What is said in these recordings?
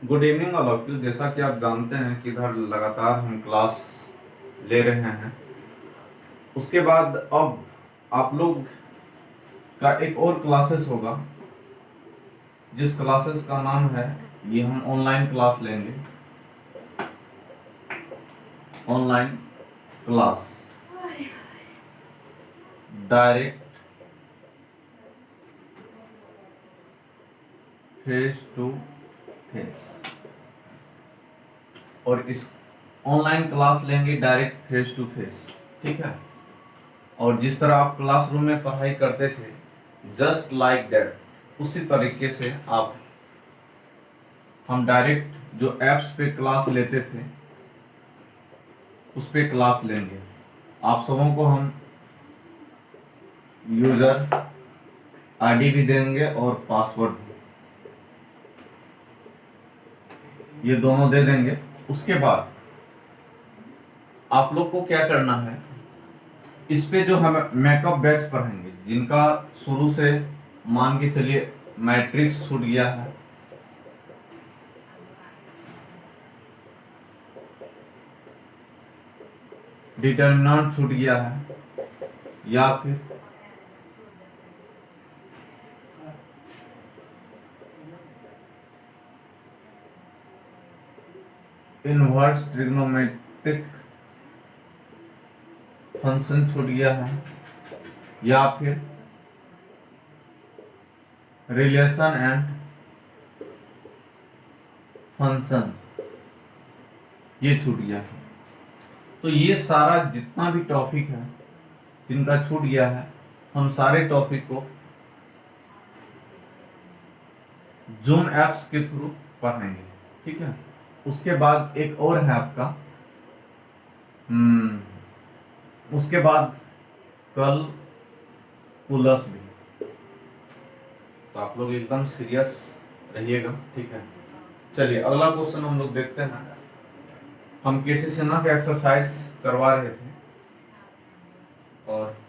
Good evening all of you. जैसा कि आप जानते हैं कि इधर लगातार हम क्लास ले रहे हैं। उसके बाद अब आप लोग का एक और क्लासेस होगा, जिस क्लासेस का नाम है, ये हम ऑनलाइन क्लास लेंगे। Online class, direct face to face. और इस ऑनलाइन क्लास लेंगे डायरेक्ट फेस टू फेस, ठीक है। और जिस तरह आप क्लासरूम में पढ़ाई करते थे, जस्ट लाइक दैट, उसी तरीके से आप हम डायरेक्ट जो ऐप्स पे क्लास लेते थे उस पे क्लास लेंगे। आप सबों को हम यूजर आईडी भी देंगे और पासवर्ड भी, ये दोनों दे देंगे। उसके बाद आप लोग को क्या करना है, इस पे जो हम मेकअप बैच पढ़ेंगे, जिनका शुरू से मान के चलिए मैट्रिक्स छूट गया है, डिटर्मिनेंट छूट गया है, या फिर इनवर्स ट्रिग्नोमेट्रिक फंक्शन छूट गया है, या फिर रिलेशन एंड फंक्शन ये छूट गया है। तो ये सारा जितना भी टॉपिक है जिनका छूट गया है, हम सारे टॉपिक को जूम एप्स के थ्रू पढ़ेंगे, ठीक है। उसके बाद एक और है आपका, उसके बाद कल पुलस भी। तो आप लोग एकदम सीरियस रहिएगा, ठीक है। चलिए अगला क्वेश्चन हम लोग देखते हैं। हम किसी से ना एक्सरसाइज करवा रहे थे, और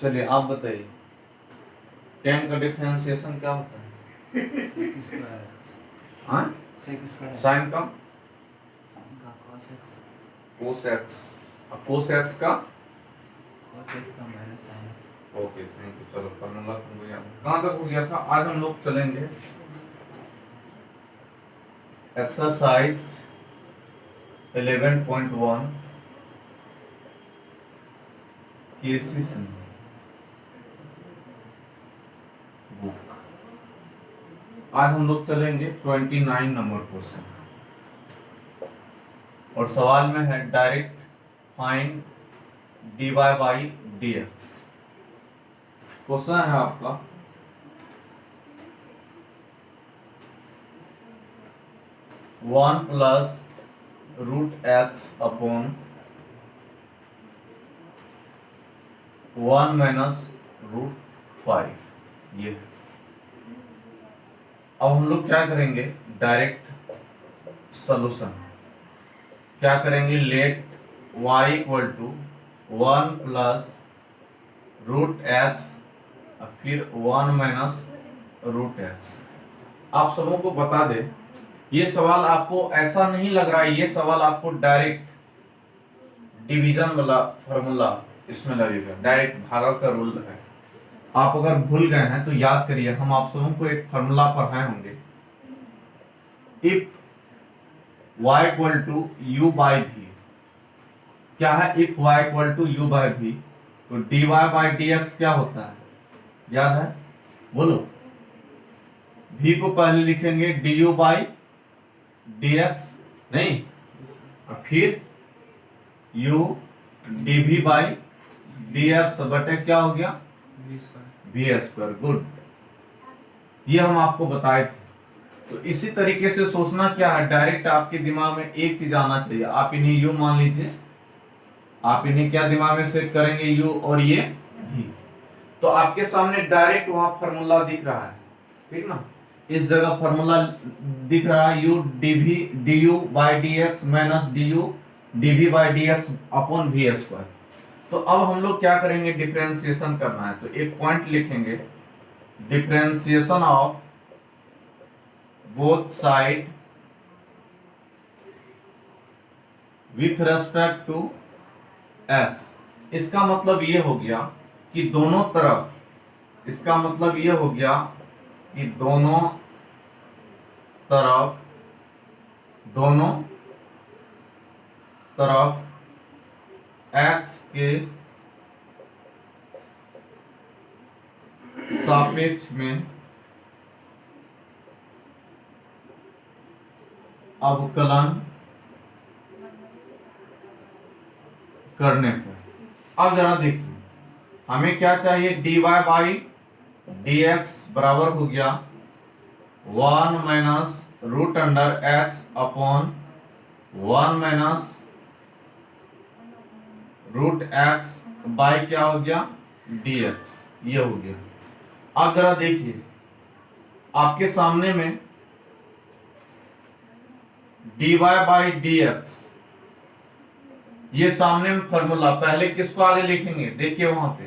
चलिए आप बताइए, टेन का डिफरेंशिएशन क्या होता है? हाँ, साइन का कोस एक्स, कोस एक्स का ओके, थैंक यू। चलो फॉर्मूला तुमको याद है। कहाँ तक हो गया था? आज हम लोग चलेंगे एक्सरसाइज 11.1 केसीसन बुक। आज हम लोग चलेंगे 29 नंबर क्वेश्चन, और सवाल में है direct find dy by dx। Question है आपका, one plus root x upon one minus root 5। ये अब हम लोग क्या करेंगे, डायरेक्ट सॉल्यूशन क्या करेंगे, let y equal to one plus root x फिर वन माइनस रूट एक्स। आप सबों को बता दे, ये सवाल आपको ऐसा नहीं लग रहा है, ये सवाल आपको डायरेक्ट डिवीजन वाला फॉर्मूला इसमें लगेगा, डायरेक्ट भागा का रूल है। आप अगर भूल गए हैं तो याद करिए, हम आप सबों को एक फॉर्मूला पढ़ाए होंगे, if y equal to u by v। क्या है if y equal to u by v? तो dy बाई dx क्या होता है, याद है? बोलो। v को पहले लिखेंगे du बाई dx, नहीं, और फिर u dv बाई dx बटे क्या हो गया, v स्क्वायर। गुड, ये हम आपको बताए थे। तो इसी तरीके से सोचना क्या है, डायरेक्ट आपके दिमाग में एक चीज आना चाहिए। आप इन्हें यू मान लीजिए, आप इन्हें क्या दिमाग में सेट करेंगे, u और ये v। तो आपके सामने डायरेक्ट वहां फॉर्मूला दिख रहा है, ठीक ना, इस जगह फॉर्मूला दिख रहा है, u dv du by dx minus du dv by dx upon v square. तो अब हम लोग क्या करेंगे, डिफरेंशिएशन करना है, तो एक पॉइंट लिखेंगे, differentiation of both side with respect to x। इसका मतलब ये हो गया कि दोनों तरफ, इसका मतलब ये हो गया कि दोनों तरफ x के सापेक्ष में अवकलन करने पर। अब जरा देखिए, हमें क्या चाहिए, dy बाई dx बराबर हो गया 1 minus root under x upon 1 minus root x by क्या हो गया dx, ये हो गया। अब जरा देखिए, आपके सामने में dy बाई dx, ये सामने में फॉर्मूला, पहले किसको आगे लिखेंगे, देखिए वहां पे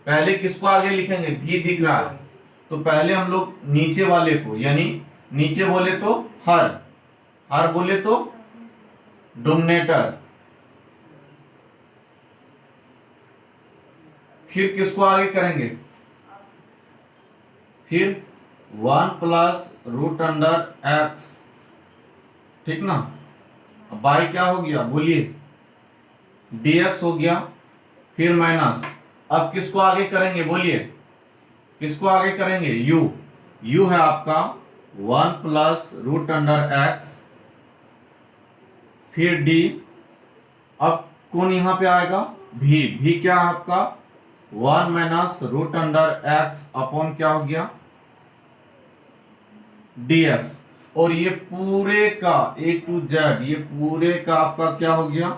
पहले किसको आगे लिखेंगे, v दिख रहा है, तो पहले हम लोग नीचे वाले को, यानी नीचे बोले तो हर बोले तो डोमिनेटर, फिर किसको आगे करेंगे, फिर 1 प्लस रूट अंडर x, ठीक ना, बाई क्या हो गया बोलिए dx हो गया, फिर माइनस, अब किसको आगे करेंगे बोलिए, किसको आगे करेंगे, u है आपका 1 प्लस रूट अंडर x, फिर d, अब कौन यहां पे आएगा, v क्या है आपका 1 minus root under x upon क्या हो गया dx, और ये पूरे का a to z, ये पूरे का आपका क्या हो गया,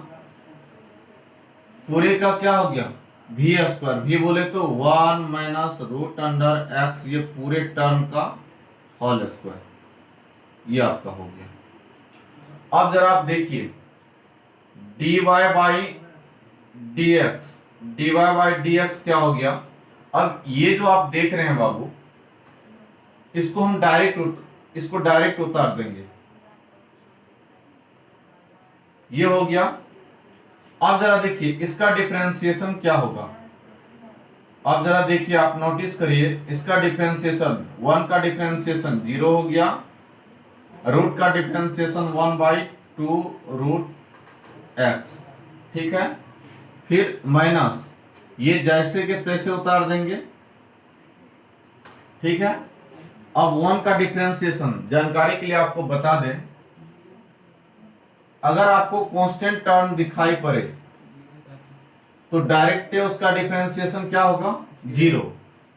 पूरे का क्या हो गया v स्क्वायर, v बोले तो 1 माइनस रूट अंडर x, ये पूरे टर्म का होल स्क्वायर, ये आपका हो गया। अब जरा आप देखिए, dy बाई dx क्या हो गया, अब ये जो आप देख रहे हैं बाबू, इसको हम डायरेक्ट उतार देंगे, ये हो गया। अब जरा देखिए इसका डिफरेंशिएशन क्या होगा, अब जरा देखिए, आप नोटिस करिए, इसका डिफरेंशिएशन 1 का डिफरेंशिएशन 0 हो गया, रूट का डिफरेंशिएशन 1 बाई 2 रूट x, ठीक है, फिर माइनस, ये जैसे के तैसे उतार देंगे, ठीक है। अब 1 का डिफरेंशिएशन जानकारी के लिए आपको बता दें, अगर आपको कांस्टेंट टर्म दिखाई पड़े तो डायरेक्ट उसका डिफरेंशिएशन क्या होगा 0।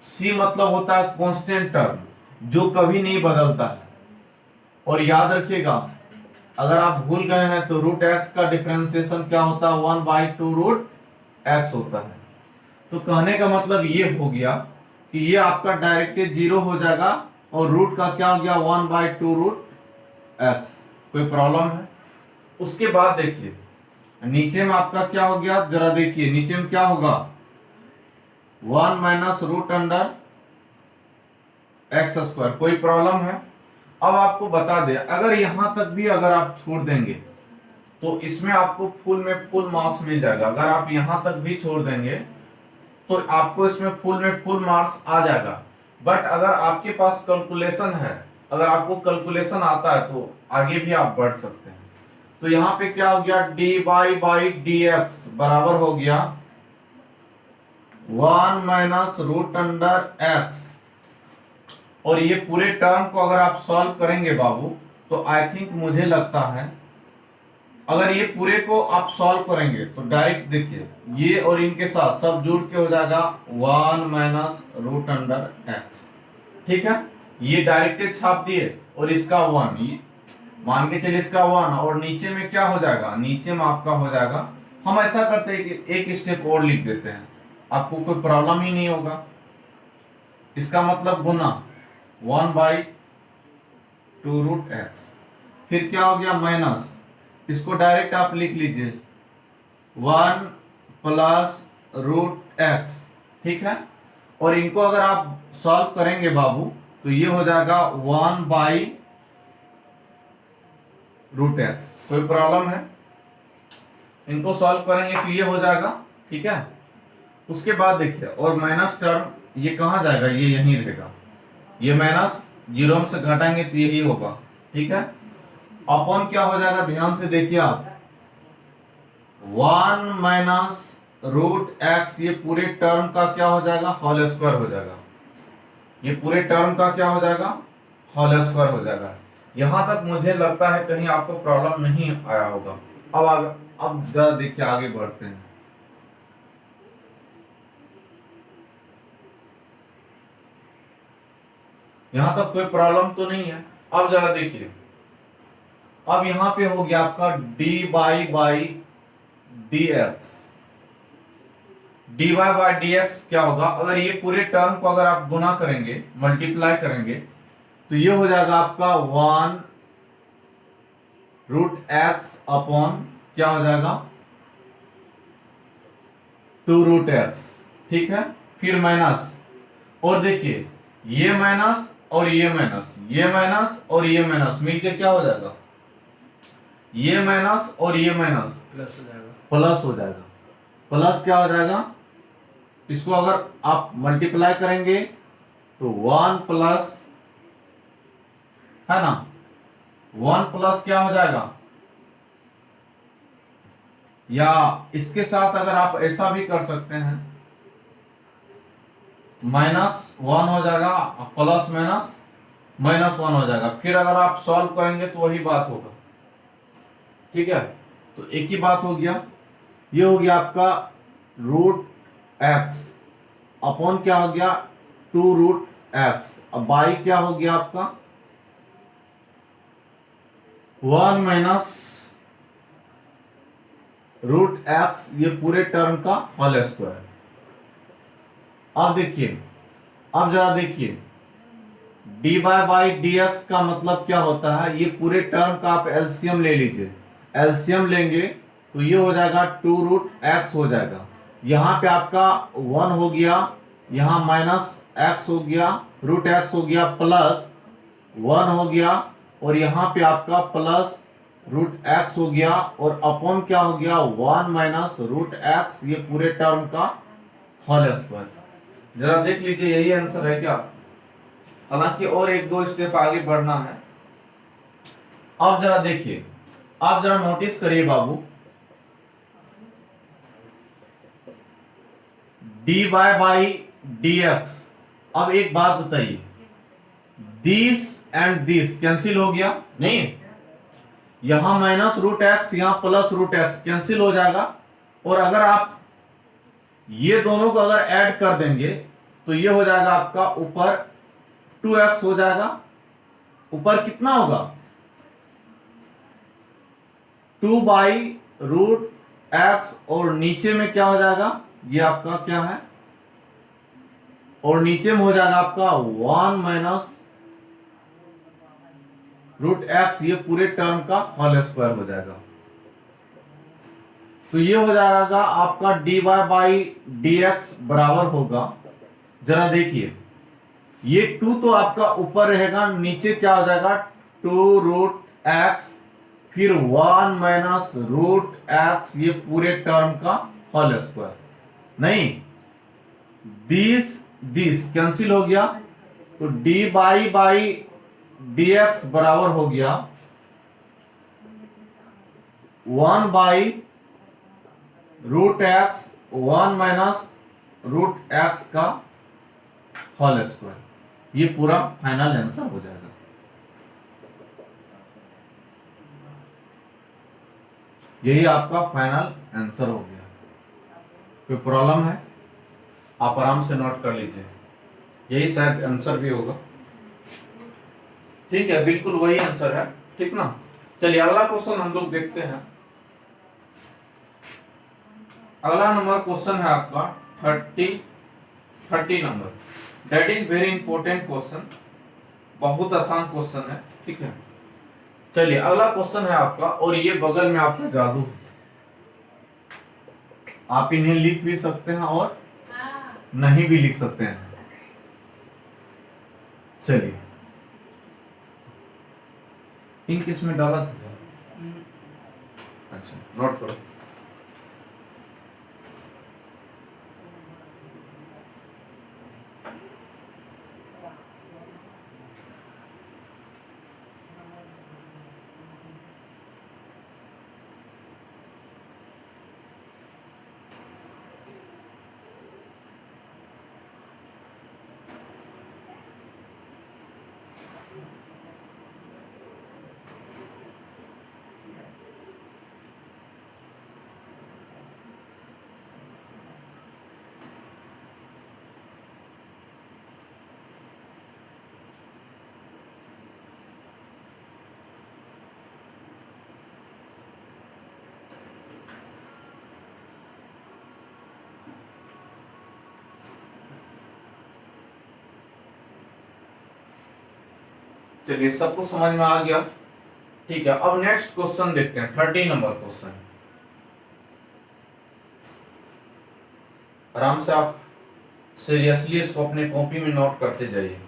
c मतलब होता है कांस्टेंट टर्म जो कभी नहीं बदलता है, और याद रखिएगा अगर आप भूल गए हैं तो रूट x का डिफरेंशिएशन क्या होता है 1 बाई 2 रूट x होता है। तो कहने का मतलब ये हो गया कि ये आपका डायरेक्ट 0 हो जाएगा, और रूट का क्या हो गया 1 बाई 2 रूट x। कोई प्रॉब्लम है? उसके बाद देखिए नीचे में आपका क्या हो गया, जरा देखिए नीचे में क्या होगा 1 minus root under x square. कोई प्रॉब्लम है? अब आपको बता दे, अगर यहां तक भी अगर आप छोड़ देंगे तो इसमें आपको फुल मार्क्स मिल जाएगा। अगर आप यहां तक भी छोड़ देंगे तो आपको इसमें फुल मार्क्स आ जाएगा। बट अगर आपके पास कैलकुलेशन है, अगर आपको कैलकुलेशन आता है तो आगे भी आप बढ़ सकते हैं। तो यहाँ पे क्या हो गया dy बाई dx बराबर हो गया 1 माइनस रूट अंडर x, और ये पूरे टर्म को अगर आप सॉल्व करेंगे बाबू तो आई थिंक मुझे लगता है अगर ये पूरे को आप सॉल्व करेंगे तो डायरेक्ट देखिए ये और इनके साथ सब जुड़ के हो जाएगा 1 माइनस रूट अंडर x, ठीक है। ये डायरेक्ट छाप दिए और इसका 1 मान के चलिए इसका 1, और नीचे में क्या हो जाएगा, नीचे में आपका हो जाएगा हम ऐसा करते हैं कि एक स्टेप और लिख देते हैं, आपको कोई प्रॉब्लम ही नहीं होगा। इसका मतलब गुना 1/2√x, फिर क्या हो गया माइनस, इसको डायरेक्ट आप लिख लीजिए 1+√x, ठीक है। और इनको अगर आप सॉल्व करेंगे बाबू तो ये हो जाएगा 1/√x। कोई प्रॉब्लम है? इनको सॉल्व करेंगे तो ये हो जाएगा, ठीक है। उसके बाद देखिए, और माइनस टर्म ये कहाँ जाएगा, ये यहीं रहेगा, ये माइनस जीरो में से घटाएंगे तो यही होगा, ठीक है। अपॉन क्या हो जाएगा, ध्यान से देखिए आप, 1 - ये पूरे टर्म का क्या हो जाएगा, होल स्क्वायर हो जाएगा। ये पूरे टर्म का क्या हो जाएगा, होल स्क्वायर हो जाएगा। यहां तक मुझे लगता है कहीं आपको प्रॉब्लम नहीं आया होगा। अब जरा देखिए, आगे बढ़ते हैं। यहां तक कोई प्रॉब्लम तो नहीं है। अब जरा देखिए, अब यहां पे हो गया आपका dy/dx। dy/dx क्या होगा, अगर ये पूरे टर्म को अगर आप गुना करेंगे, मल्टीप्लाई करेंगे, तो ये हो जाएगा आपका 1√x अपॉन क्या हो जाएगा 2√x, ठीक है। फिर माइनस, और देखिए ये माइनस और ये माइनस, ये माइनस और ये माइनस मिलके क्या हो जाएगा, ये माइनस और ये माइनस प्लस हो जाएगा, प्लस हो जाएगा। प्लस क्या हो जाएगा, इसको अगर आप मल्टीप्लाई करेंगे तो 1+ है ना, 1+ क्या हो जाएगा, या इसके साथ अगर आप ऐसा भी कर सकते हैं, -1 हो जाएगा, प्लस माइनस -1 हो जाएगा। फिर अगर आप सॉल्व करेंगे तो वही बात होगा, ठीक है। तो एक ही बात हो गया, ये हो गया आपका √x अपॉन क्या हो गया 2√x। अब बाई क्या हो गया आपका 1 - √x, ये पूरे टर्म का होल स्क्वायर। अब देखिए, अब जरा देखिए, dy/dx का मतलब क्या होता है, ये पूरे टर्म का आप एलसीएम ले लीजिए। एलसीएम लेंगे तो ये हो जाएगा 2√x हो जाएगा। यहाँ पे आपका 1 हो गया, यहाँ -x हो गया, √x हो गया, प्लस 1 हो गया, और यहाँ पे आपका प्लस √x हो गया, और अपॉन क्या हो गया 1 - √x, ये पूरे टर्म का होल स्क्वायर। जरा देख लीजिए, यही आंसर है क्या? हालांकि और एक दो स्टेप आगे बढ़ना है। अब जरा देखिए, आप जरा नोटिस करिए बाबू, dy/dx। अब एक बात बताइए, दिस एंड दिस कैंसिल हो गया नहीं, यहां -√x, यहां +√x कैंसिल हो जाएगा। और अगर आप ये दोनों को अगर ऐड कर देंगे तो ये हो जाएगा आपका ऊपर 2x हो जाएगा, ऊपर कितना होगा 2/√x, और नीचे में क्या हो जाएगा, ये आपका क्या है, और नीचे में हो जाएगा आपका 1 - √x, ये पूरे टर्म का होल स्क्वायर हो जाएगा। तो ये हो जाएगा आपका dy/dx बराबर होगा, जरा देखिए, ये 2 तो आपका ऊपर रहेगा, नीचे क्या हो जाएगा 2√x, फिर 1 - √x, ये पूरे टर्म का होल स्क्वायर। नहीं, दिस कैंसिल हो गया, तो dy/dx बराबर हो गया 1/√x, 1 - √x का होल स्क्वायर। ये पूरा फाइनल आंसर हो जाएगा। यही आपका फाइनल आंसर हो गया। कोई प्रॉब्लम है, आप आराम से नोट कर लीजिए, यही शायद आंसर भी होगा। ठीक है, बिल्कुल वही आंसर है, ठीक ना। चलिए अगला क्वेश्चन हम लोग देखते हैं। अगला नंबर क्वेश्चन है आपका 30 number. That is very important question, बहुत आसान क्वेश्चन है, ठीक है। चलिए अगला क्वेश्चन है आपका, और ये बगल में आपका जादू है, आप इन्हें लिख भी सकते हैं और नहीं भी लिख सकते हैं। चलिए इंक इसमें डाला था, अच्छा नोट करो। चलिए सबको समझ में आ गया, ठीक है। अब नेक्स्ट क्वेश्चन देखते हैं, 30 नंबर क्वेश्चन। आराम से आप सीरियसली इसको अपने कॉपी में नोट करते जाइए।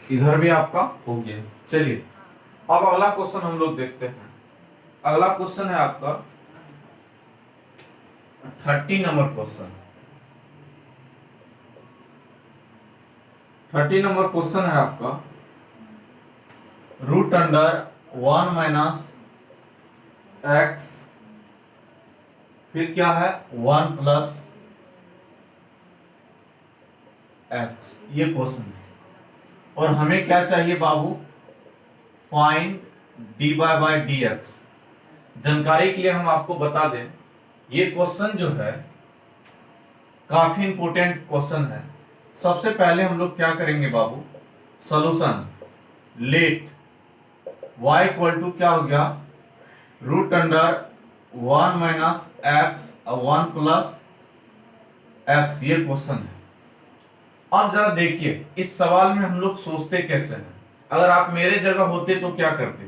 इधर भी आपका हो गया। चलिए अब अगला क्वेश्चन हम लोग देखते हैं। अगला क्वेश्चन है आपका 30 नंबर क्वेश्चन। 30 नंबर क्वेश्चन है आपका, रूट अंडर 1 माइनस एक्स, फिर क्या है 1 प्लस एक्स, ये क्वेश्चन है। और हमें क्या चाहिए बाबू, find d y by d x. जानकारी के लिए हम आपको बता दें, ये क्वेश्चन जो है काफी इंपोर्टेंट क्वेश्चन है। सबसे पहले हम लोग क्या करेंगे बाबू, solution let y equal to क्या हो गया, root under 1 minus x 1 plus x, ये क्वेश्चन है। अब जरा देखिए इस सवाल में हम लोग सोचते कैसे हैं। अगर आप मेरे जगह होते तो क्या करते।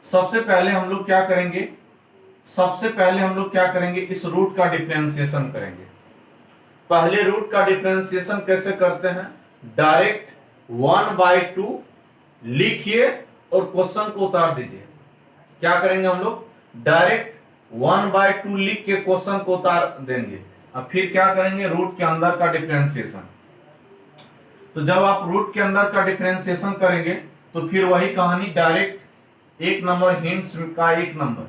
सबसे पहले हम लोग क्या करेंगे, सबसे पहले हम लोग क्या करेंगे, इस रूट का डिफरेंशिएशन करेंगे। पहले रूट का डिफरेंशिएशन कैसे करते हैं, डायरेक्ट 1/2 लिखिए और क्वेश्चन को उतार दीजिए। क्या करेंगे हम लोग, डायरेक्ट 1/2 लिख के क्वेश्चन को उतार देंगे। अब फिर क्या करेंगे, रूट के अंदर का डिफरेंशिएशन। तो जब आप रूट के अंदर का डिफरेंशिएशन करेंगे तो फिर वही कहानी, डायरेक्ट एक नंबर हिंट्स का एक नंबर।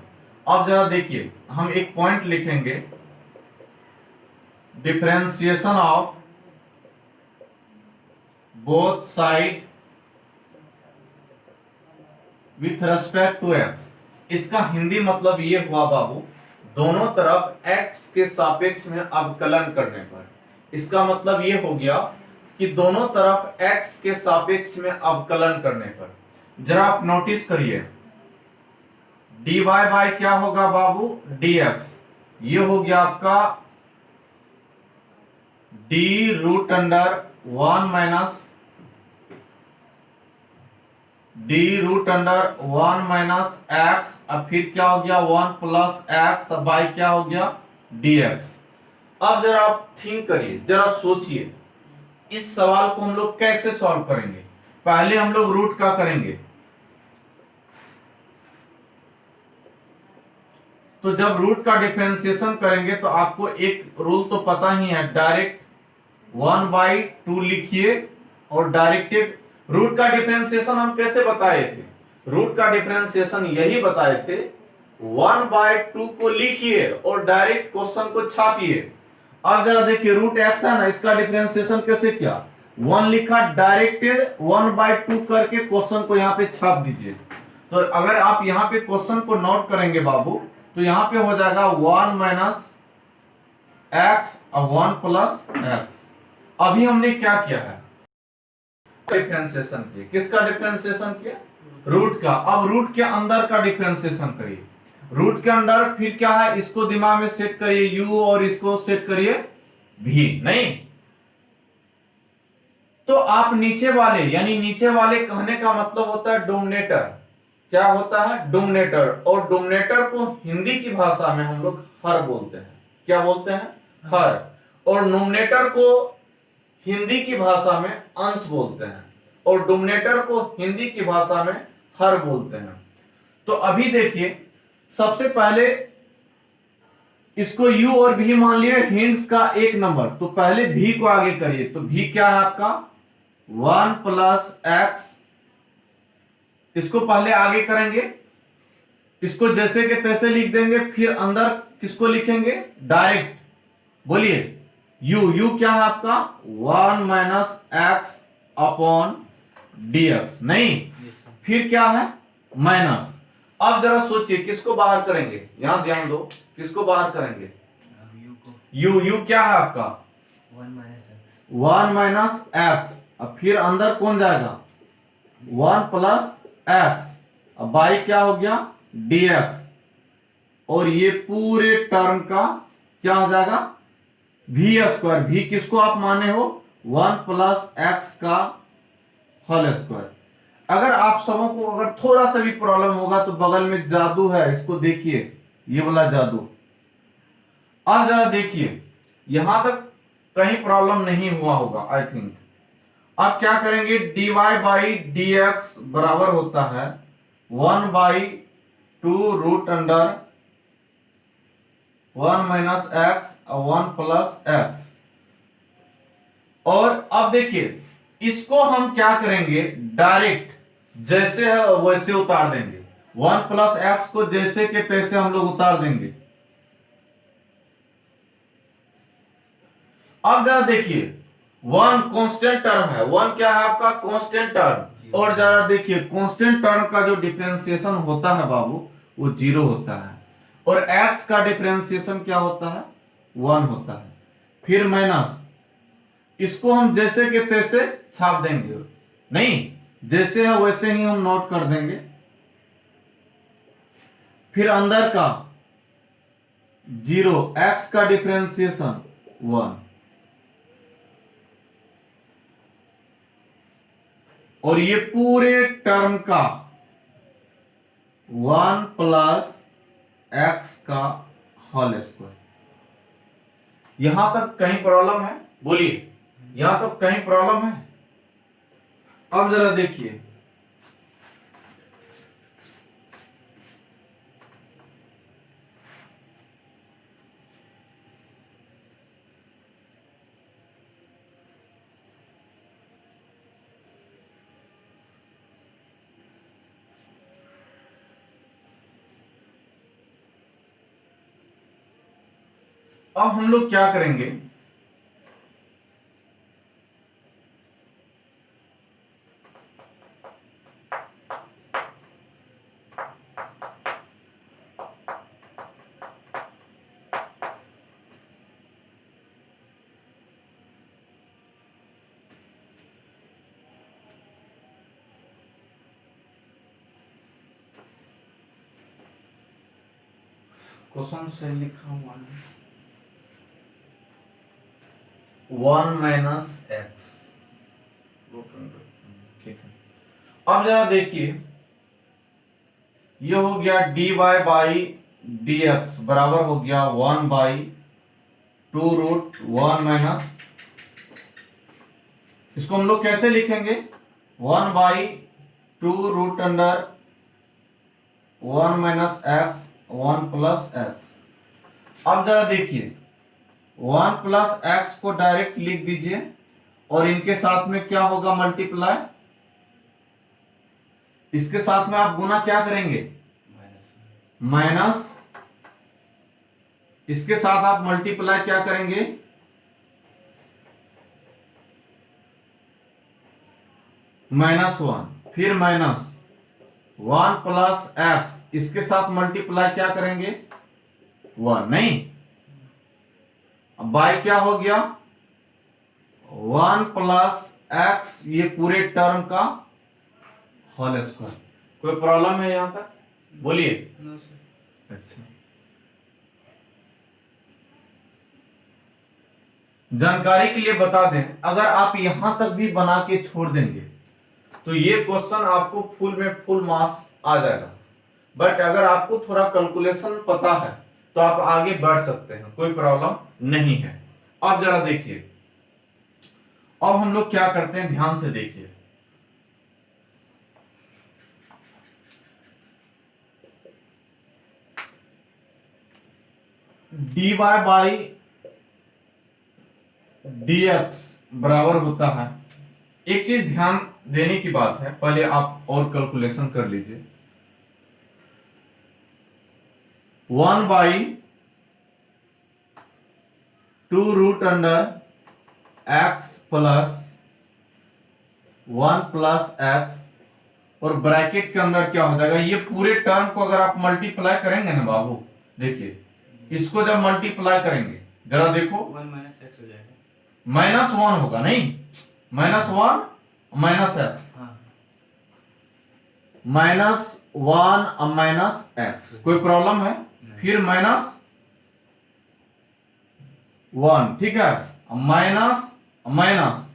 अब जरा देखिए हम एक पॉइंट लिखेंगे, differentiation of both side with respect to x. इसका हिंदी मतलब ये हुआ बाबू, दोनों तरफ x के सापेक्ष में अवकलन करने पर। इसका मतलब ये हो गया कि दोनों तरफ x के सापेक्ष में अवकलन करने पर। जरा आप नोटिस करिए, dy बाय क्या होगा बाबू, dx। ये हो गया आपका d root under 1 minus d root under 1 minus x, अब फिर क्या हो गया 1 प्लस एक्स, अब बाई क्या हो गया dx। अब जरा आप थिंक करिए, जरा सोचिए इस सवाल को हम लोग कैसे सॉल्व करेंगे। पहले हम लोग रूट का करेंगे, तो जब रूट का डिफरेंशिएशन करेंगे तो आपको एक रूल तो पता ही है, डायरेक्ट 1/2 लिखिए और डायरेक्टेड रूट का डिफरेंशिएशन हम कैसे बताए थे? रूट का डिफरेंशिएशन यही बताए थे, 1/2 को लिखिए और डायरेक्ट क्वेश्चन को छापिए। अब जरा देखिए रूट एक्स है ना, इसका डिफरेंशिएशन कैसे किया? 1 लिखा, डायरेक्टेड 1/2 करके क्वेश्चन को यहाँ पे छाप दीजिए। तो अगर आप यहाँ पे क्वेश्चन को नोट करेंगे बाबू, तो यहाँ पे हो जाएगा 1 माइनस एक्स और 1 प्लस एक्स। अभी हमने क्या किया है? डिफरेंशिएशन किया। किसका डिफरेंशिएशन किया? रूट का। अब रूट के अंदर का डिफरेंशिएशन करिए। रूट के अंदर फिर क्या है, इसको दिमाग में सेट करिए u और इसको सेट करिए v। नहीं तो आप नीचे वाले, यानी नीचे वाले कहने का मतलब होता है डोमिनेटर। क्या होता है? डोमिनेटर। और डोमिनेटर को हिंदी की भाषा में हम लोग हर बोलते हैं। क्या बोलते हैं? हर। और नोमिनेटर को हिंदी की भाषा में अंश बोलते हैं और डोमिनेटर को हिंदी की भाषा में हर बोलते हैं। तो अभी देखिए, सबसे पहले इसको u और v मान लिया हिंट्स का एक नंबर, तो पहले v को आगे करिए। तो v क्या है आपका? 1 प्लस एक्स। इसको पहले आगे करेंगे, इसको जैसे के तैसे लिख देंगे, फिर अंदर किसको लिखेंगे? डायरेक्ट। बोलिए u क्या है आपका? 1 माइनस एक्स अपॉन dx। नहीं, फिर क्या है? माइनस। अब जरा सोचिए किसको बाहर करेंगे, यहां ध्यान दो, किसको बाहर करेंगे? u क्या है आपका? 1 माइनस एक्स। अब फिर अंदर कौन जाएगा? 1 प्लस एक्स। अब बाई क्या हो गया? dx। और ये पूरे टर्म का क्या हो जाएगा? v square. v किसको आप माने हो? 1 प्लस एक्स का होल स्क्वायर। अगर आप सबों को अगर थोड़ा सा भी प्रॉब्लम होगा तो बगल में जादू है, इसको देखिए, ये वाला जादू। अब जरा देखिए, यहां तक कहीं प्रॉब्लम नहीं हुआ होगा आई थिंक। अब क्या करेंगे? dy बाई dx बराबर होता है 1/2 रूट अंडर 1 माइनस एक्स और 1 प्लस एक्स। और अब देखिए, इसको हम क्या करेंगे? डायरेक्ट जैसे है वैसे उतार देंगे। 1 प्लस एक्स को जैसे के तैसे हम लोग उतार देंगे। अब जरा देखिए, 1 कांस्टेंट टर्म है। 1 क्या है आपका? Constant term. और जरा देखिए, कांस्टेंट टर्म का जो डिफरेंशिएशन होता है बाबू, वो 0 होता है। और x का डिफरेंशिएशन क्या होता है? 1 होता है। फिर माइनस, इसको हम जैसे के तैसे छाप देंगे। नहीं, जैसे है वैसे ही हम नोट कर देंगे। फिर अंदर का 0, x का डिफरेंशिएशन 1। और ये पूरे टर्म का 1 प्लस एक्स का होल स्क्वायर। यहां तक कहीं प्रॉब्लम है? बोलिए, यहां तक कहीं प्रॉब्लम है? अब जरा देखिए, अब हम लोग क्या करेंगे? क्वेश्चन से लिखा हुआ है 1 माइनस एक्स। ठीक है। अब जरा देखिए, ये हो गया dy बाई dx बराबर हो गया 1/2 रूट 1 माइनस, इसको हम लोग कैसे लिखेंगे? 1/2 root under 1 minus x 1 plus x. अब जरा देखिए, 1 प्लस एक्स को डायरेक्ट लिख दीजिए और इनके साथ में क्या होगा मल्टीप्लाई, इसके साथ में आप गुना क्या करेंगे माइनस, इसके साथ आप मल्टीप्लाई क्या करेंगे -1, फिर -1 प्लस एक्स, इसके साथ मल्टीप्लाई क्या करेंगे 1, नहीं अब बाई क्या हो गया 1 प्लस एक्स, ये पूरे टर्म का होल स्क्वायर। कोई प्रॉब्लम है यहां तक, बोलिए। अच्छा, जानकारी के लिए बता दें, अगर आप यहां तक भी बना के छोड़ देंगे तो ये क्वेश्चन आपको फुल में फुल मार्क्स आ जाएगा, बट अगर आपको थोड़ा कैलकुलेशन पता है तो आप आगे बढ़ सकते हैं, कोई प्रॉब्लम नहीं है। अब जरा देखिए, अब हम लोग क्या करते हैं, ध्यान से देखिए। dy बाई dx बराबर होता है, एक चीज ध्यान देने की बात है, पहले आप और कैलकुलेशन कर लीजिए। 1 by 2 root under x plus 1 plus x, और ब्रैकेट के अंदर क्या हो जाएगा, ये पूरे टर्म को अगर आप मल्टीप्लाई करेंगे ना बाबू, देखिए इसको जब मल्टीप्लाई करेंगे जरा देखो 1 माइनस एक्स हो जाएगा, -1 होगा, नहीं -1 माइनस एक्स, -1 माइनस एक्स, कोई प्रॉब्लम है, फिर -1, ठीक है, माइनस माइनस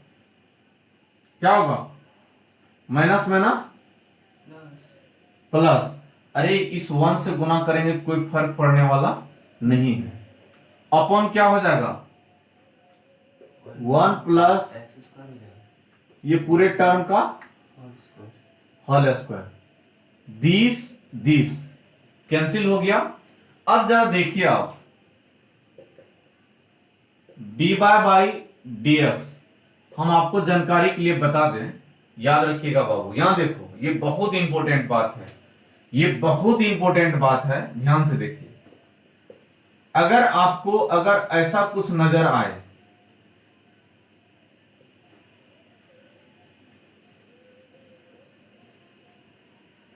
क्या होगा माइनस माइनस प्लस, अरे इस 1 से गुना करेंगे कोई फर्क पड़ने वाला नहीं है, अपॉन क्या हो जाएगा 1 प्लस ये पूरे टर्म का होल स्क्वायर, दिस कैंसिल हो गया। अब जरा देखिए आप, dy बाई dx, हम आपको जानकारी के लिए बता दें, याद रखिएगा बाबू, यहां देखो ये बहुत इंपॉर्टेंट बात है, ये बहुत इंपॉर्टेंट बात है, ध्यान से देखिए। अगर आपको अगर ऐसा कुछ नजर आए,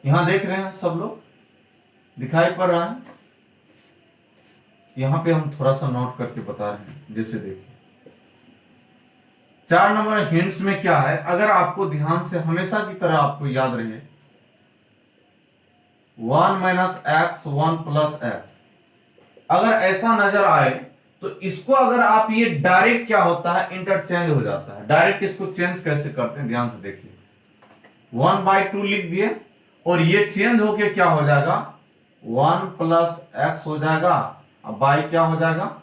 यहां देख रहे हैं सब लोग, दिखाई पड़ रहा है, यहां पे हम थोड़ा सा नोट करके बता रहे हैं, जैसे देखिए 4 नंबर हिंट्स में क्या है, अगर आपको ध्यान से हमेशा की तरह आपको याद रहे 1 माइनस एक्स 1 प्लस एक्स, अगर ऐसा नजर आए तो इसको अगर आप ये डायरेक्ट क्या होता है इंटरचेंज हो जाता है, डायरेक्ट इसको चेंज कैसे करते हैं ध्यान से देखिए, 1/2 लिख दिए और ये चेंज होके क्या हो जाएगा 1 प्लस एक्स हो जाएगा, अब बाई क्या हो जाएगा,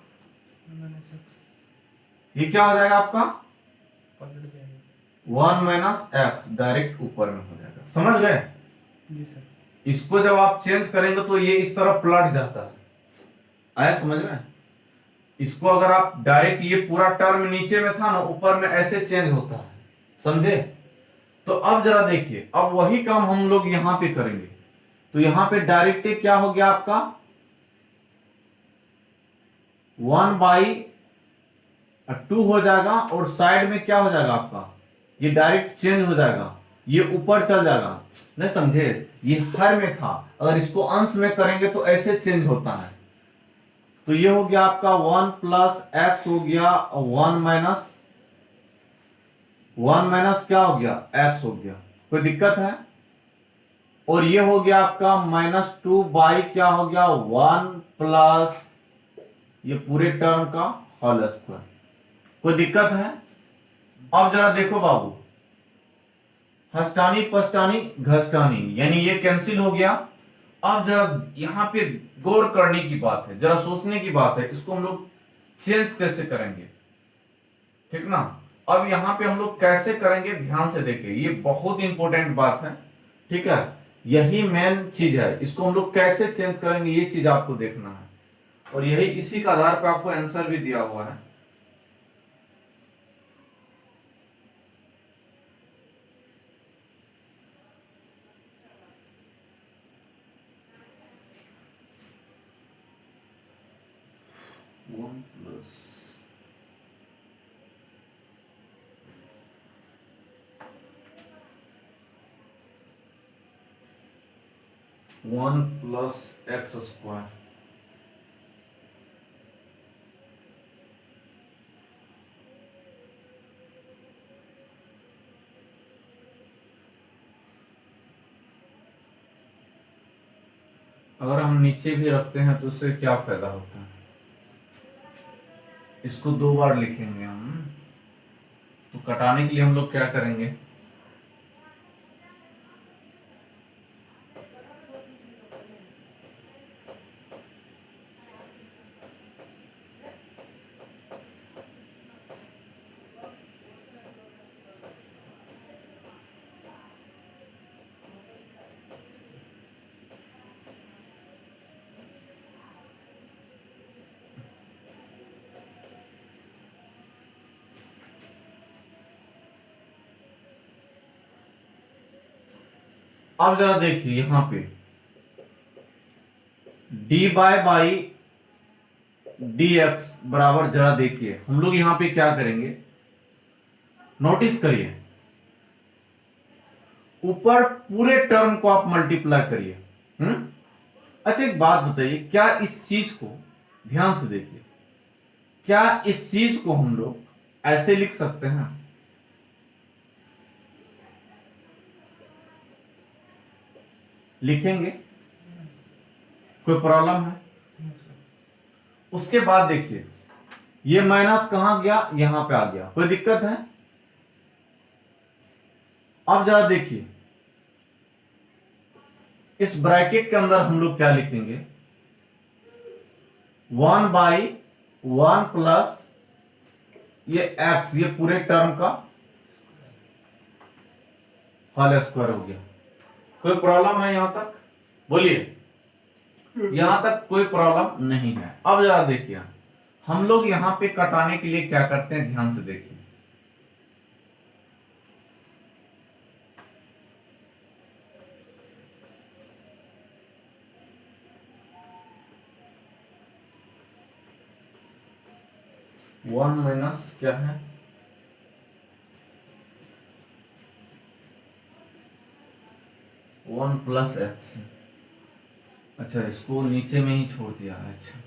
ये क्या हो जाएगा आपका 1 माइनस एक्स, डायरेक्ट ऊपर में हो जाएगा, समझ गए। इसको जब आप चेंज करेंगे तो ये इस तरह पलट जाता है, आया समझ में। इसको अगर आप डायरेक्ट, ये पूरा टर्म नीचे में था ना, ऊपर में ऐसे चेंज होता है, समझे। तो अब जरा देखिए, अब वही काम हम लोग यहां पे करेंगे, तो यहां पे डायरेक्ट क्या हो गया आपका 1/2 हो जाएगा, और साइड में क्या हो जाएगा आपका, ये डायरेक्ट चेंज हो जाएगा, ये ऊपर चल जाएगा, नहीं समझे, ये हर में था, अगर इसको अंश में करेंगे तो ऐसे चेंज होता है। तो ये हो गया आपका 1 प्लस एक्स हो गया, 1 माइनस क्या हो गया एक्स हो गया, कोई दिक्कत है। और ये हो गया आपका -2 बाई क्या हो गया 1 प्लस ये पूरे टर्म का होल स्क्वायर, कोई दिक्कत है। अब जरा देखो बाबू, हस्तानी पस्तानी घस्तानी, यानी ये कैंसिल हो गया। अब जरा यहां पे गौर करने की बात है, जरा सोचने की बात है, इसको हम लोग चेंज कैसे करेंगे, ठीक ना। अब यहां पे हम लोग कैसे करेंगे ध्यान से देखिए, ये बहुत इंपॉर्टेंट बात है, ठीक है, यही मेन चीज है, इसको हम लोग कैसे चेंज करेंगे ये चीज आपको देखना है। और यही इसी के आधार पर आपको आंसर भी दिया हुआ है। One plus x square. अगर हम नीचे भी रखते हैं तो उससे क्या फायदा होता है? इसको दो बार लिखेंगे हम, तो कटाने के लिए हम लोग क्या करेंगे? अब जरा देखिए यहां पे डी बाई डी एक्स बराबर, जरा देखिए हम लोग यहां पे क्या करेंगे, नोटिस करिए, ऊपर पूरे टर्म को आप मल्टीप्लाई करिए। अच्छा एक बात बताइए, क्या इस चीज को ध्यान से देखिए, क्या इस चीज को हम लोग ऐसे लिख सकते हैं? लिखेंगे? कोई प्रॉब्लम है? उसके बाद देखिए ये माइनस कहां गया, यहां पे आ गया, कोई दिक्कत है? अब जरा देखिए इस ब्रैकेट के अंदर हम लोग क्या लिखेंगे, 1/1 प्लस ये एक्स, ये पूरे टर्म का होल स्क्वायर हो गया। कोई प्रॉब्लम है यहां तक? बोलिए, यहां तक कोई प्रॉब्लम नहीं है। अब जरा देखिए हम लोग यहां पे कटाने के लिए क्या करते हैं, ध्यान से देखिए, वन माइनस क्या है, वन प्लस एक्स। अच्छा इसको नीचे में ही छोड़ दिया है। अच्छा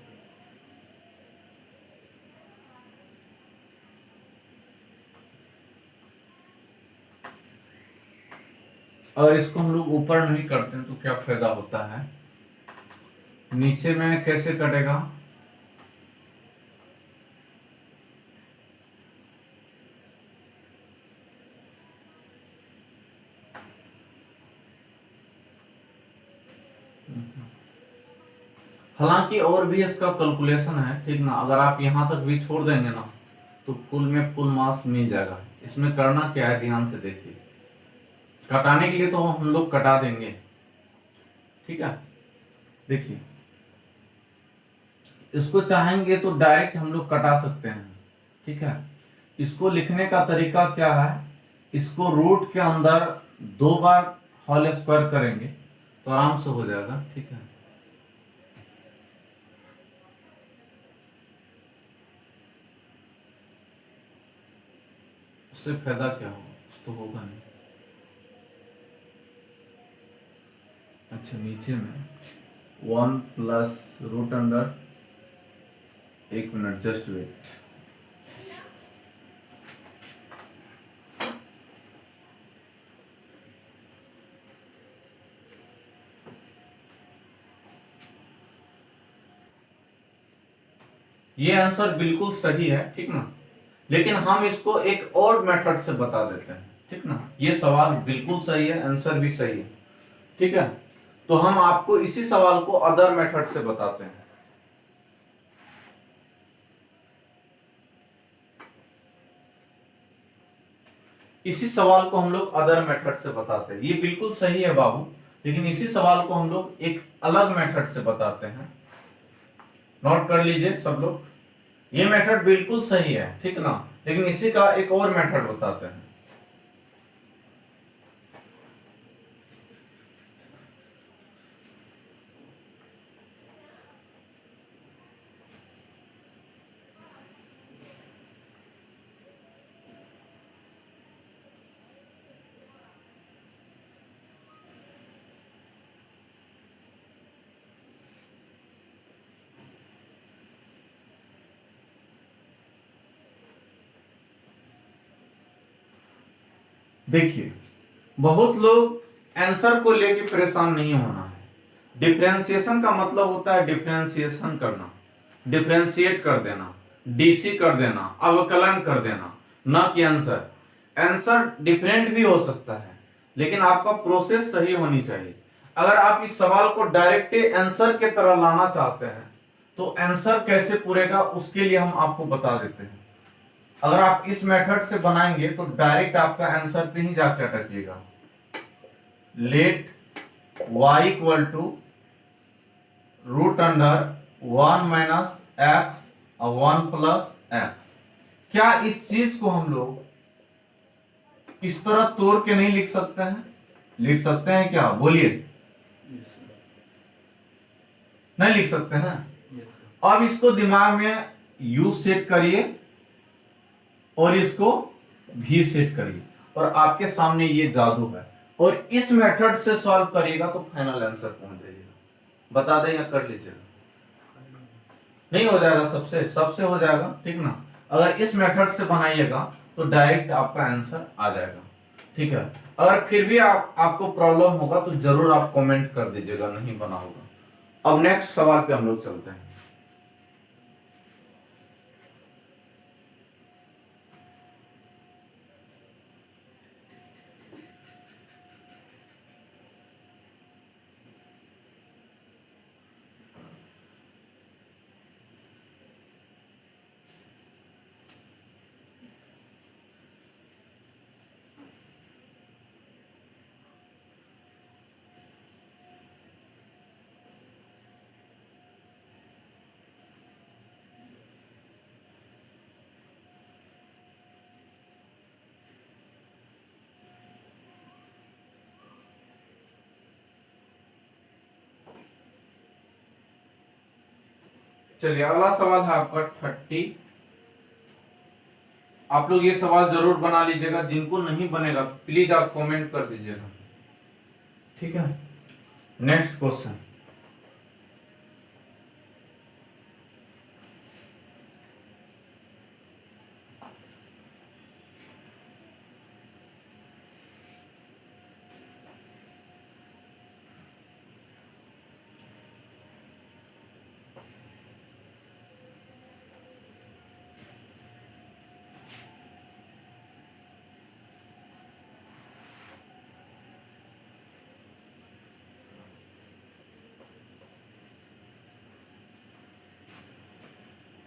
अगर इसको हम लोग ऊपर नहीं करते हैं तो क्या फायदा होता है, नीचे में कैसे कटेगा, हालांकि और भी इसका कैलकुलेशन है, ठीक ना, अगर आप यहां तक भी छोड़ देंगे ना तो फुल में फुल मास मिल जाएगा। इसमें करना क्या है, ध्यान से देखिए, कटाने के लिए तो हम लोग कटा देंगे, ठीक है। देखिए इसको चाहेंगे तो डायरेक्ट हम लोग कटा सकते हैं, ठीक है। इसको लिखने का तरीका क्या है, इसको रूट के अंदर दो बार होल स्क्वायर करेंगे तो आराम से हो जाएगा, ठीक है। उससे फायदा क्या होगा, कुछ तो होगा नहीं। अच्छा नीचे में 1 प्लस रूट अंडर, एक मिनट जस्ट वेट, ये आंसर बिल्कुल सही है, ठीक ना, लेकिन हम इसको एक और मेथड से बता देते हैं, ठीक ना। ये सवाल बिल्कुल सही है, आंसर भी सही है, ठीक है। तो हम आपको इसी सवाल को अदर मेथड से बताते हैं। इसी सवाल को हम लोग अदर मेथड से बताते हैं। ये बिल्कुल सही है बाबू, लेकिन इसी सवाल को हम लोग एक अलग मेथड से बताते हैं। नोट कर लीजिए सब लोग, ये मेथड बिल्कुल सही है, ठीक ना। लेकिन इसी का एक और मेथड बताते हैं। देखिए, बहुत लोग आंसर को लेके परेशान नहीं होना है। डिफरेंशिएशन का मतलब होता है डिफरेंशिएशन करना, डिफरेंशिएट कर देना, डीसी कर देना, अवकलन कर देना, न कि आंसर। आंसर डिफरेंट भी हो सकता है, लेकिन आपका प्रोसेस सही होनी चाहिए। अगर आप इस सवाल को डायरेक्ट आंसर के तरह लाना चाहते हैं तो आंसर कैसे पूरेगा उसके लिए हम आपको बता देते हैं। अगर आप इस मेथड से बनाएंगे तो डायरेक्ट आपका आंसर पे ही जाकर अटकिएगा। Let y equal to root under 1 minus x और 1 प्लस एक्स। क्या इस चीज को हम लोग इस तरह तोड़ के नहीं लिख सकते हैं? लिख सकते हैं क्या, बोलिए। नहीं लिख सकते हैं। अब इसको दिमाग में u सेट करिए और इसको भी सेट करिए और आपके सामने ये जादू है। और इस मेथड से सॉल्व करिएगा तो फाइनल आंसर पहुंच जाइएगा। बता दें या कर लीजिएगा? नहीं हो जाएगा, सबसे सबसे हो जाएगा, ठीक ना। अगर इस मेथड से बनाइएगा तो डायरेक्ट आपका आंसर आ जाएगा, ठीक है। अगर फिर भी आपको प्रॉब्लम होगा तो जरूर आप कमेंट कर दीजिएगा, नहीं बना होगा। अब नेक्स्ट सवाल पे हम लोग चलते हैं। चलिए अगला सवाल है आपका 30। आप लोग ये सवाल जरूर बना लीजिएगा, जिनको नहीं बनेगा प्लीज आप कमेंट कर दीजिएगा, ठीक है। Next question.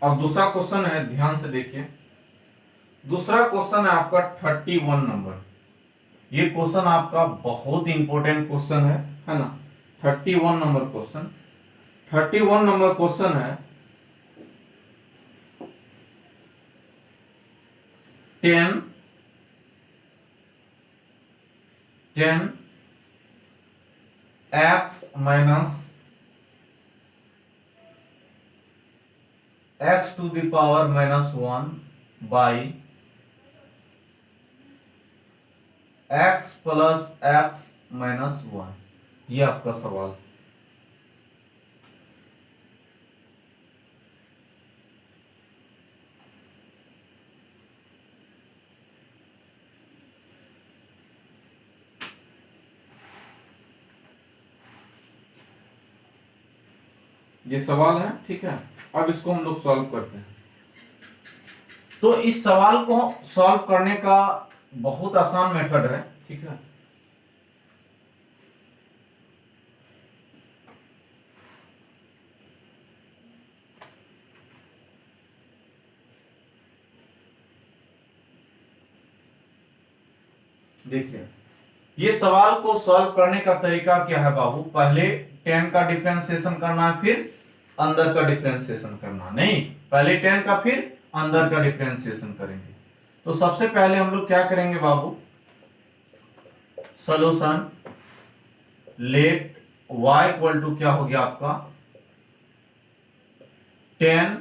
अब दूसरा क्वेश्चन है, ध्यान से देखिए। दूसरा क्वेश्चन है आपका 31 नंबर। ये क्वेश्चन आपका बहुत इंपॉर्टेंट क्वेश्चन है ना। 31 नंबर क्वेश्चन, 31 नंबर क्वेश्चन है 10 x minus x to the power -1 by x plus x minus 1। ये आपका सवाल। ये सवाल है, ठीक है। अब इसको हम लोग सॉल्व करते हैं। तो इस सवाल को सॉल्व करने का बहुत आसान मेथड है, ठीक है। देखिए, ये सवाल को सॉल्व करने का तरीका क्या है बाबू। पहले 10 का डिफरेंशिएशन करना है, फिर अंदर का डिफरेंशिएशन करना, नहीं पहले tan का फिर अंदर का डिफरेंशिएशन करेंगे। तो सबसे पहले हम लोग क्या करेंगे बाबू, solution let y equal to क्या हो गया आपका tan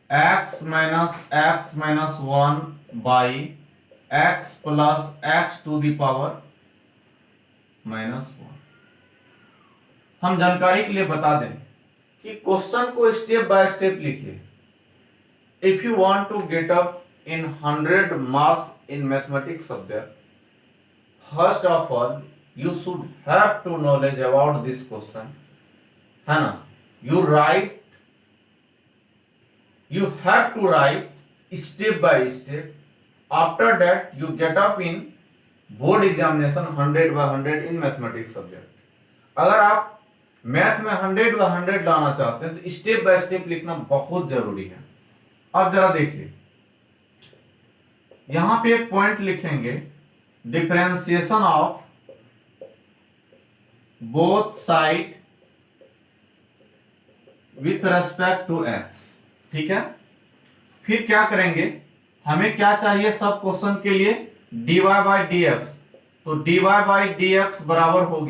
x minus 1 by x plus x to the power -1। हम जानकारी के लिए बता दें कि क्वेश्चन को स्टेप बाय स्टेप लिखिए। If you want to get up in 100 marks in mathematics subject, first of all you should have to knowledge about this question, है ना। you have to write step by step. After that you get up in board examination 100/100 in mathematics subject. अगर आप math में 100/100 लाना चाहते हैं तो step by step लिखना बहुत जरूरी है। अब जरा देखिए, यहां पे एक पॉइंट लिखेंगे, differentiation of both side with respect to x, ठीक है। फिर क्या करेंगे, हमें क्या चाहिए सब क्वेश्चन के लिए, dy बाई डी एक्स। तो dy बाई डी एक्स बराबर हो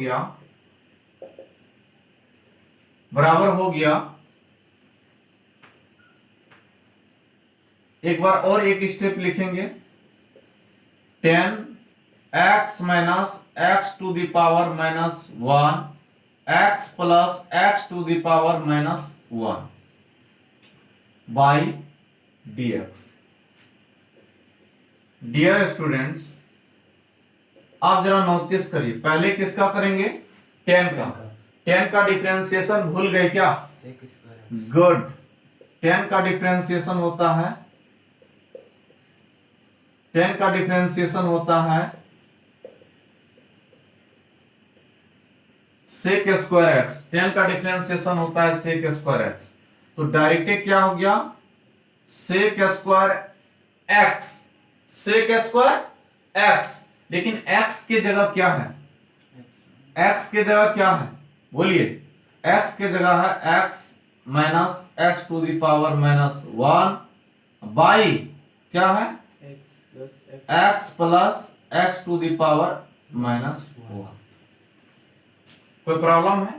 गया एक बार और एक स्टेप लिखेंगे, tan x minus x to the power -1 x plus x to the power -1 by dx। Dear students, आप जरा नोटिस करिए, पहले किसका करेंगे, tan का। tan का डिफरेंशिएशन भूल गए क्या, गुड। tan का डिफरेंशिएशन होता है, tan का डिफरेंशिएशन होता है sec स्क्वायर x। tan का डिफरेंशिएशन होता है sec स्क्वायर x। तो डायरेक्ट क्या हो गया, sec square x, sec square x। लेकिन x के जगह क्या है, x के जगह क्या है बोलिए, x के जगह है x minus x to the power -1 by क्या है, x plus x to the power -1। कोई प्रॉब्लम है।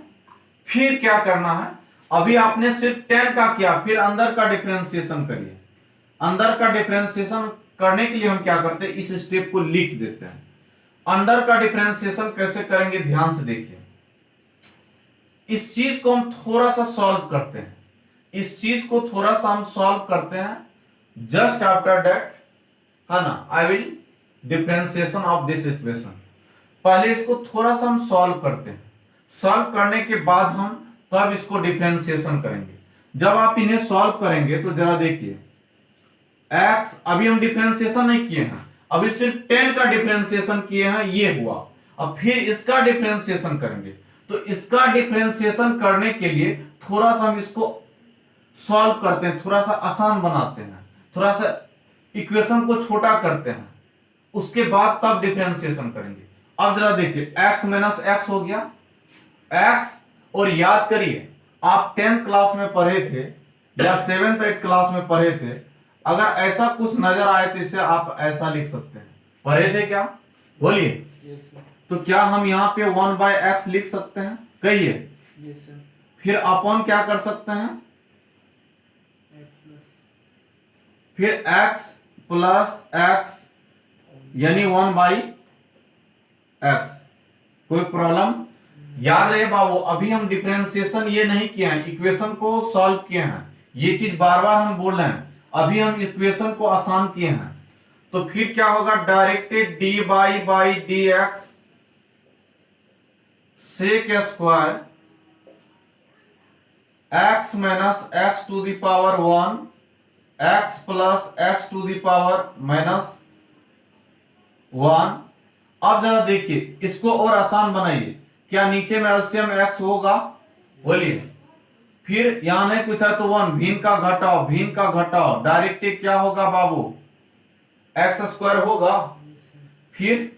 फिर क्या करना है, अभी आपने सिर्फ tan का किया, फिर अंदर का डिफरेंशिएशन करिए। अंदर का डिफरेंशिएशन करने के लिए हम क्या करते हैं, इस स्टेप को लिख देते हैं। अंदर का डिफरेंशिएशन कैसे करेंगे, ध्यान से देखिए। इस चीज को हम थोड़ा सा सॉल्व करते हैं, इस चीज को थोड़ा सा हम सॉल्व करते हैं। जस्ट आफ्टर दैट, है ना, I will differentiation of this equation. पहले इसको थोड़ा सा हम सॉल्व करते हैं, सॉल्व करने के बाद हम तब इसको डिफरेंशिएशन करेंगे। जब आप इन्हें सॉल्व करेंगे तो जरा देखिए, x अभी हम डिफरेंशिएशन नहीं किए हैं, अभी सिर्फ tan का डिफरेंशिएशन किए हैं, ये हुआ। अब फिर इसका डिफरेंशिएशन करेंगे, तो इसका डिफरेंशिएशन करने के लिए थोड़ा सा हम इसको सॉल्व करते हैं, थोड़ा सा आसान बनाते हैं, थोड़ा सा इक्वेशन को छोटा करते हैं, उसके बाद तब डिफरेंशिएशन करेंगे। अब जरा देखिए, x माइनस एक्स हो गया x, और याद करिए आप 10th क्लास में पढ़े थे या 7th 8th क्लास में पढ़े थे, अगर ऐसा कुछ नजर आए तो इसे आप ऐसा लिख सकते हैं। पढ़े थे क्या बोलिए, तो क्या हम यहाँ पे 1/x लिख सकते हैं, कहिए। फिर अपन क्या कर सकते हैं, फिर x प्लस x यानी 1/x। कोई प्रॉब्लम, याद रहे बाबू, अभी हम डिफरेंशिएशन ये नहीं किए हैं, इक्वेशन को सॉल्व किए हैं। ये चीज बार बार हम बोल रहे हैं, अभी हम इक्वेशन को आसान किए हैं। तो फिर क्या होगा, directed dy by d x sec square x minus x to the power 1 x plus x to the power -1। अब जरा देखिए, इसको और आसान बनाइए। क्या नीचे में एलसीएम x होगा, बोलिए। फिर यहां नहीं पूछा तो 1, भिन्न का घटाओ, डायरेक्ट क्या होगा बाबू, एक्स स्क्वायर होगा, फिर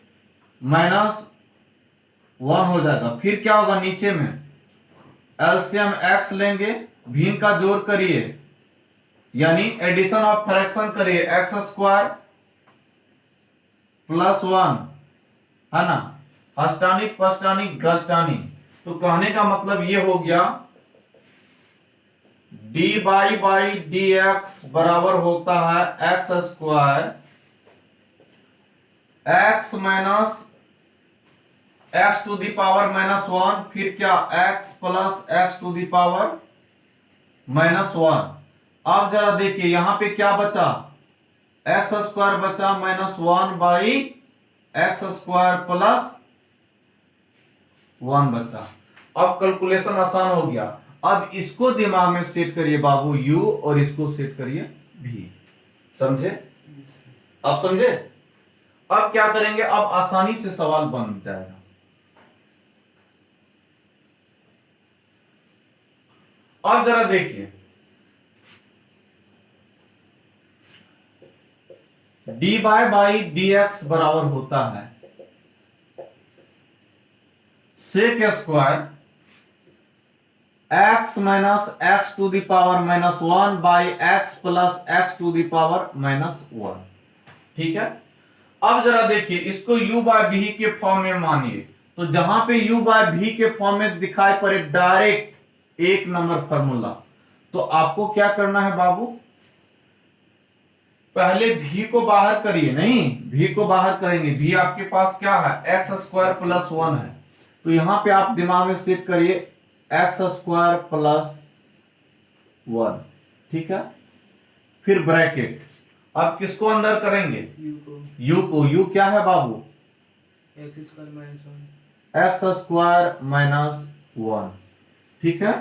-1 हो जाएगा। फिर क्या होगा नीचे में एलसीएम एक्स लेंगे, भिन्न का जोड़ करिए यानी एडिशन ऑफ फ्रैक्शन करिए, एक्स स्क्वायर प्लस 1 है ना, अष्टानिक पष्टानिक गष्टानिक। तो कहने का मतलब ये हो गया dy बाई डी एक्स बराबर होता है x square x minus x to the power minus 1, फिर क्या x plus x to the power minus 1। अब जरा देखिए यहां पे क्या बचा, एक्स स्क्वायर बचा minus 1 by x square plus 1 बचा। अब कैलकुलेशन आसान हो गया। अब इसको दिमाग में सेट करिए बाबू u और इसको सेट करिए v। समझे? अब समझे? अब क्या करेंगे, अब आसानी से सवाल बन जाएगा। अब जरा देखिए dy बाई डी एक्स बराबर होता है sec square x minus x to the power minus 1 by x plus x to the power minus 1। ठीक है, अब जरा देखिए इसको u बाय v के फॉर्म में मानिए, तो जहां पे u बाय v के फॉर्म में दिखाई पड़े डायरेक्ट एक नंबर फॉर्मूला, तो आपको क्या करना है बाबू, पहले v को बाहर करिए, नहीं v को बाहर करेंगे, v आपके पास क्या है एक्स स्क्वायर प्लस 1 है, तो यहां पे आप दिमाग में सेट करिए एक्स स्क्वायर प्लस 1। ठीक है, फिर ब्रैकेट, अब किसको अंदर करेंगे u को, u क्या है बाबू एक्स स्क्वायर माइनस 1। ठीक है,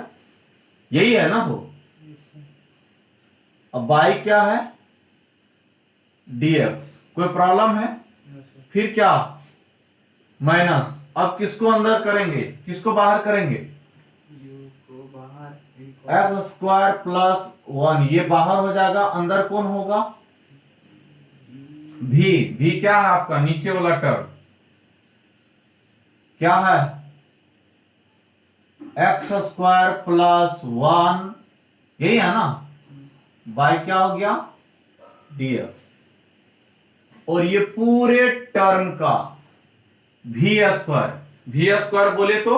यही है ना वो। अब बाई क्या है dx, कोई प्रॉब्लम है? फिर क्या माइनस, अब किसको अंदर करेंगे किसको बाहर करेंगे, एक्स स्क्वायर प्लस 1, ये बाहर हो जाएगा, अंदर कौन होगा v क्या है आपका नीचे वाला टर्म क्या है एक्स स्क्वायर प्लस 1, यही है ना, बाई क्या हो गया dx, और ये पूरे टर्म का v स्क्वायर बोले तो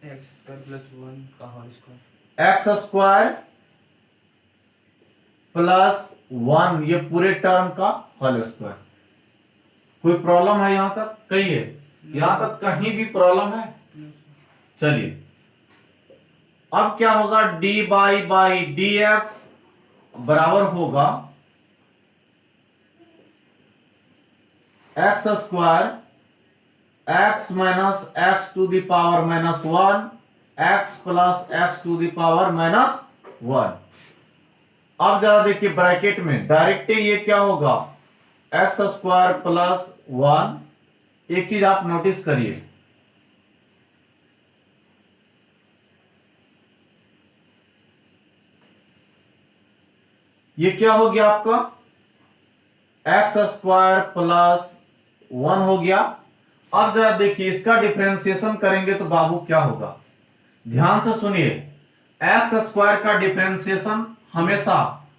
एक्स स्क्वायर प्लस 1 का whole square, x square plus 1, ये पूरे टर्म का होल स्क्वायर। कोई प्रॉब्लम है यहां तक, कहिए यहां तक कहीं भी प्रॉब्लम है? चलिए अब क्या होगा dy बाई डी एक्स बराबर होगा x square x minus x to the power minus 1 x plus x to the power minus 1। अब जरा देखिए ब्रैकेट में डायरेक्ट ये क्या होगा एक्स स्क्वायर प्लस 1। एक चीज आप नोटिस करिए, ये क्या हो गया आपका एक्स स्क्वायर प्लस 1 हो गया। अब जरा देखिए इसका डिफरेंशिएशन करेंगे तो बाबू क्या होगा, ध्यान से सुनिए, एक्स स्क्वायर का डिफरेंशिएशन हमेशा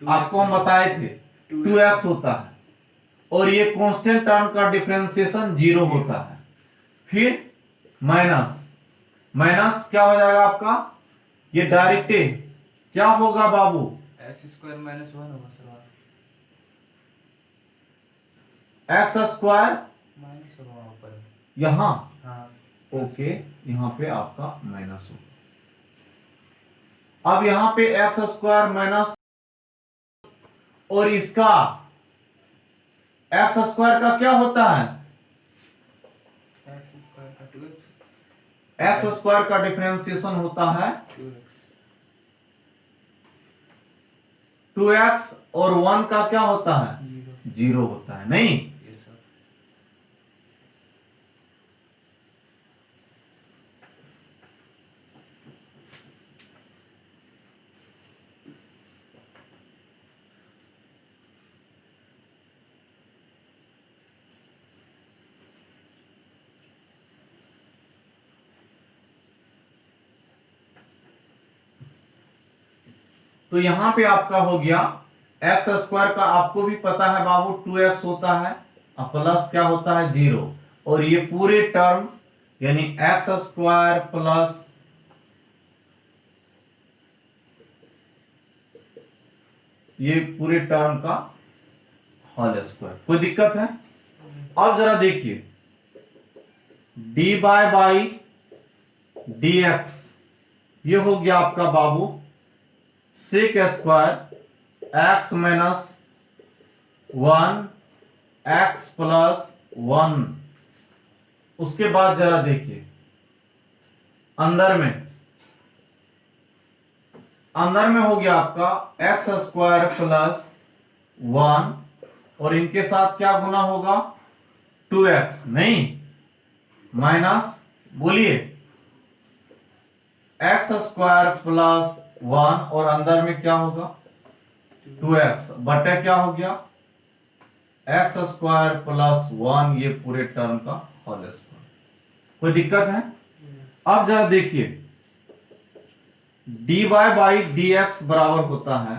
आपको हम बताए थे 2x होता है, और ये कांस्टेंट टर्म का डिफरेंशिएशन 0 होता है। फिर माइनस माइनस क्या हो जाएगा आपका, ये डायरेक्ट क्या होगा बाबू एक्स स्क्वायर माइनस 1 होगा सर, एक्स स्क्वायर माइनस होगा ऊपर, यहां हाँ ओके, यहां पे आपका माइनस होगा। अब यहां पे एक्स स्क्वायर माइनस, और इसका एक्स स्क्वायर का क्या होता है एक्स स्क्वायर का 2x, एक्स स्क्वायर का डिफरेंशिएशन होता है 2x, और 1 का क्या होता है 0 होता है, नहीं यस सर। तो यहां पे आपका हो गया एक्स स्क्वायर का, आपको भी पता है बाबू 2x होता है और प्लस क्या होता है 0, और ये पूरे टर्म यानी एक्स स्क्वायर प्लस ये पूरे टर्म का होल स्क्वायर। कोई दिक्कत है? अब जरा देखिए डी बाई डी एक्स, ये हो गया आपका बाबू sec square x minus 1 x plus 1। उसके बाद जरा देखिए अंदर में हो गया आपका एक्स स्क्वायर प्लस 1, और इनके साथ क्या गुना होगा 2x, नहीं माइनस, बोलिए एक्स स्क्वायर प्लस 1 और अंदर में क्या होगा 2x बटे क्या हो गया एक्स स्क्वायर प्लस 1, ये पूरे टर्म का होल स्क्वायर। कोई दिक्कत है? अब जरा देखिए dy बाई डी एक्स बराबर होता है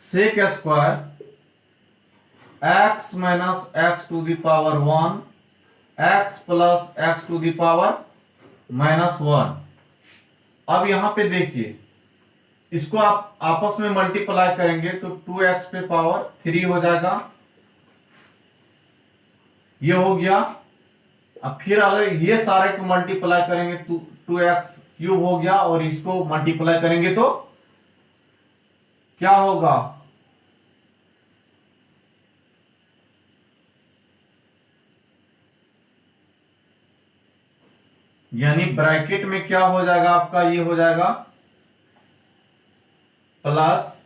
sec square x minus x to the power 1 x plus x to the power minus 1। अब यहां पे देखिए इसको आप आपस में मल्टीप्लाई करेंगे तो 2x पे पावर 3 हो जाएगा, ये हो गया। अब फिर अगर ये सारे को मल्टीप्लाई करेंगे तो 2x क्यूब हो गया, और इसको मल्टीप्लाई करेंगे तो क्या होगा यानी ब्रैकेट में क्या हो जाएगा आपका, ये हो जाएगा प्लस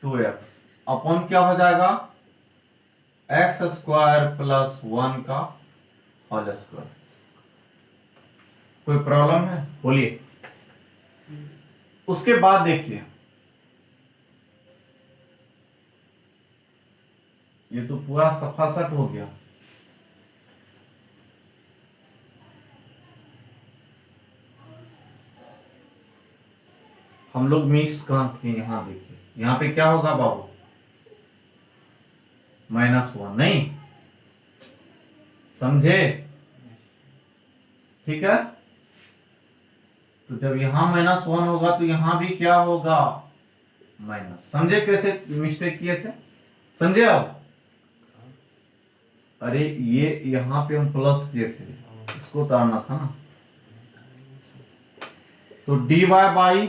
2x अपॉन क्या हो जाएगा एक्स स्क्वायर प्लस 1 का होल स्क्वायर। कोई प्रॉब्लम है? बोलिए। उसके बाद देखिए ये तो पूरा सफासट हो गया। हम लोग मिक्स कहां थे, यहां देखिए यहां पे क्या होगा बाबू -1, नहीं समझे? ठीक है, तो जब यहां -1 होगा तो यहां भी क्या होगा माइनस। समझे कैसे मिस्टेक किए थे? समझे आप? अरे ये यहां पे हम प्लस किए थे, इसको उतारना था ना। तो dy by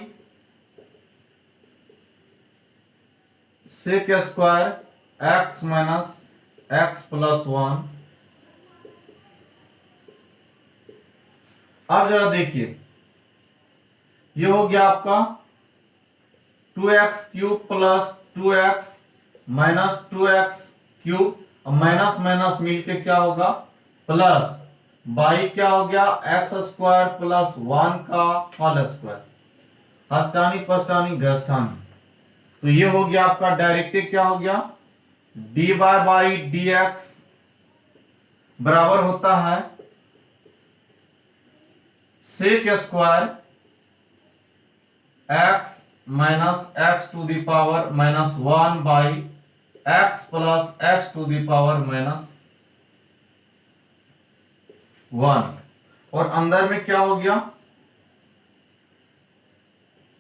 sec square x minus x plus 1। अब जरा देखिए ये हो गया आपका 2x cube plus 2x minus 2x cube, minus minus मिलके क्या होगा प्लस, बाई क्या हो गया एक्स स्क्वायर प्लस 1 का होल स्क्वायर। हस्तानी पस्तानी घस्तानी, तो ये हो गया आपका डायरेक्टिव क्या हो गया dy बाई डी एक्स बराबर होता है sec square x minus x to the power minus 1 by x plus x to the power minus 1, और अंदर में क्या हो गया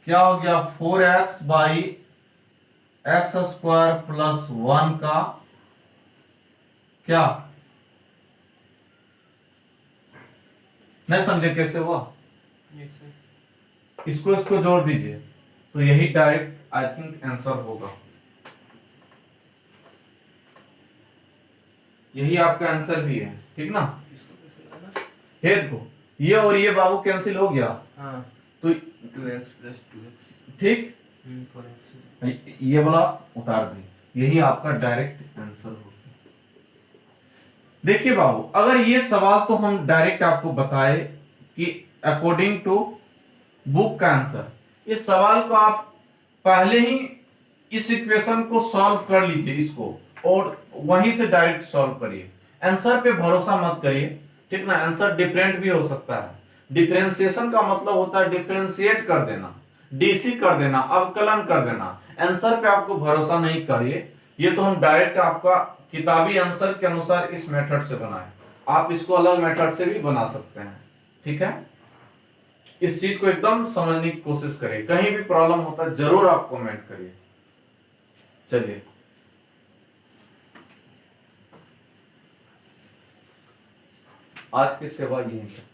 4x by x square plus 1 का क्या, नहीं समझे कैसे हुआ? इसको जोड़ दीजिए तो यही डायरेक्ट आई थिंक आंसर होगा, यही आपका आंसर भी है, ठीक ना? ये देखो ये और ये बाबू कैंसिल हो गया, हाँ तो 2x प्लस 2x ठीक, 4x। ये वाला उतार दी, यही आपका डायरेक्ट आंसर होगा। देखिए बाबू अगर ये सवाल तो हम डायरेक्ट आपको बताए कि अकॉर्डिंग टू बुक का आंसर, इस सवाल को आप पहले ही इस इक्वेशन को सॉल्व कर लीजिए इसको, और वहीं से डायरेक्ट सॉल्व करिए। आंसर पे भरोसा मत करिए, ठीक ना? आंसर डिफरेंट भी हो सकता है। डिफरेंशिएशन का मतलब होता है डिफरेंशिएट कर देना, डीसी कर देना, अवकलन कर देना। आंसर पे आपको भरोसा नहीं करिए, ये तो हम डायरेक्ट आपका किताबी आंसर के अनुसार इस मेथड से बनाए, आप इसको अलग मेथड से भी बना सकते हैं। ठीक है, इस चीज को एकदम समझने की कोशिश करिए, कहीं भी प्रॉब्लम होता है जरूर आप कमेंट करिए। चलिए, आज की सेवा यही है।